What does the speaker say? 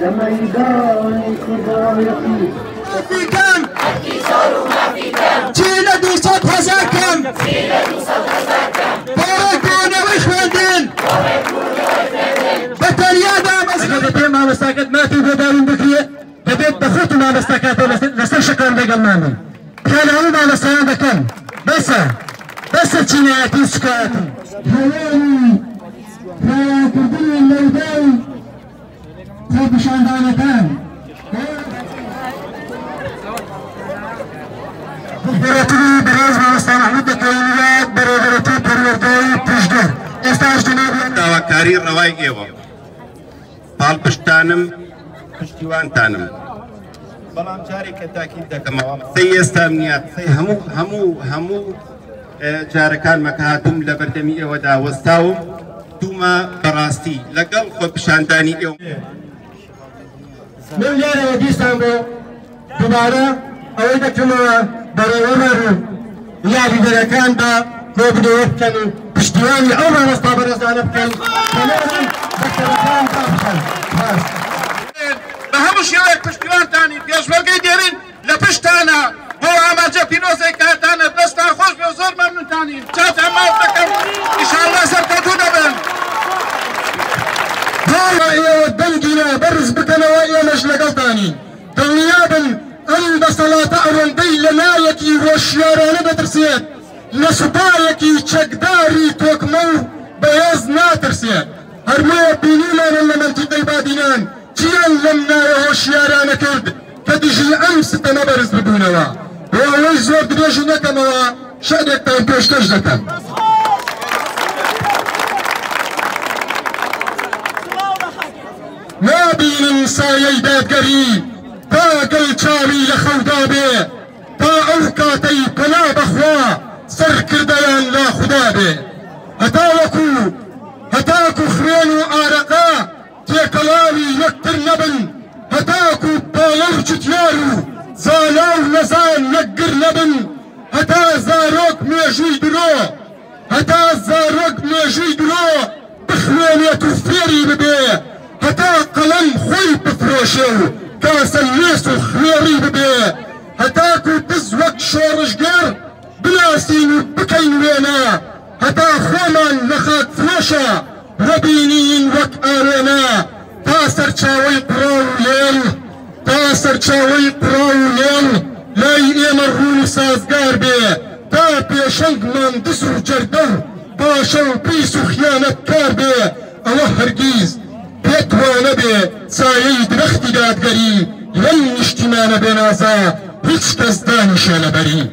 لميدان كردايتي في كم؟ چیله 200,000 کم بارکونه وشوندن بطريقة دامس اگر ما مستقد ما في بدارين بكريه بديت بخوت ما مستقد لسه شكرا بقلناني كان هم على السلام كم بس تشينياتي سكاتي هلاني فكردني اللوداي خوب شاندانتان براتي براز مستان احمد كينيات براتي كريرداي تشدر استاج جنوب داواکاری روای ایوه پالپشتانم پشتیوانتانم بلام جاری که تاکید دکم سی استامنیات سی همو جارکان مکهاتم لبردمی ایوه داوستاوم دوما براستی لقل خود بشاندانی ایوه من یاره ودیستان بو دوباره اوی دکتما برای عمر یاری درکان با گوبدو بکنو پشتیوانی عمر استابر ازانه بکن تماما دکترکان بابشن به همون شیوه پشتیوانتانی پیشبرگی دیرین لپشتانا بو آماجه پینوزه کهتانه دستان خوش به زور ممنونتانی چات همات بکن انشاءالله سرکتو دبن دایا دنگینا برز بکنو ایا مجلقلتانی دنیابن ان بصلاة اولندی لنایکی وشیارانه بترسید لسبایکی چکداری توکمو بیاز ناترسید هرمو بینیمان لمنطقه بادینان چیان لمنای وشیارانه کرد کدیجی امس تنبرز ببونوا و اوی زور دریجو نکموا شادک تایم پیشکش دکم نابین سایه دادگری تا گل چاوی لخودابه تا اوکاتی پنا بخوا سر کردیان لا خدا به هتاکو خرین و آرقا تیکلاوی یکتر نبن هتاکو بالر چتیارو زالاو نزان نگر نبن هتا زاروک میجوی درو بخوانیتو فیری ببه هتا قلم خوی بفروشو كاس الناس وخياري ببيع هتاكو تزوك شورشقر بلاسين وبكين وينا هتا خومان نخات فروشا ربينين وك آرينا تاسر چاوي قراو ليل لاي ايمرهون سازگار بي تا بيشنگ من دسو جرده باشو بيسو خيانت كار بي اوه هرگيز بيتوانا بي سايي درختي دادگري لن اجتمانا بنازا هيچ کس دانشان بری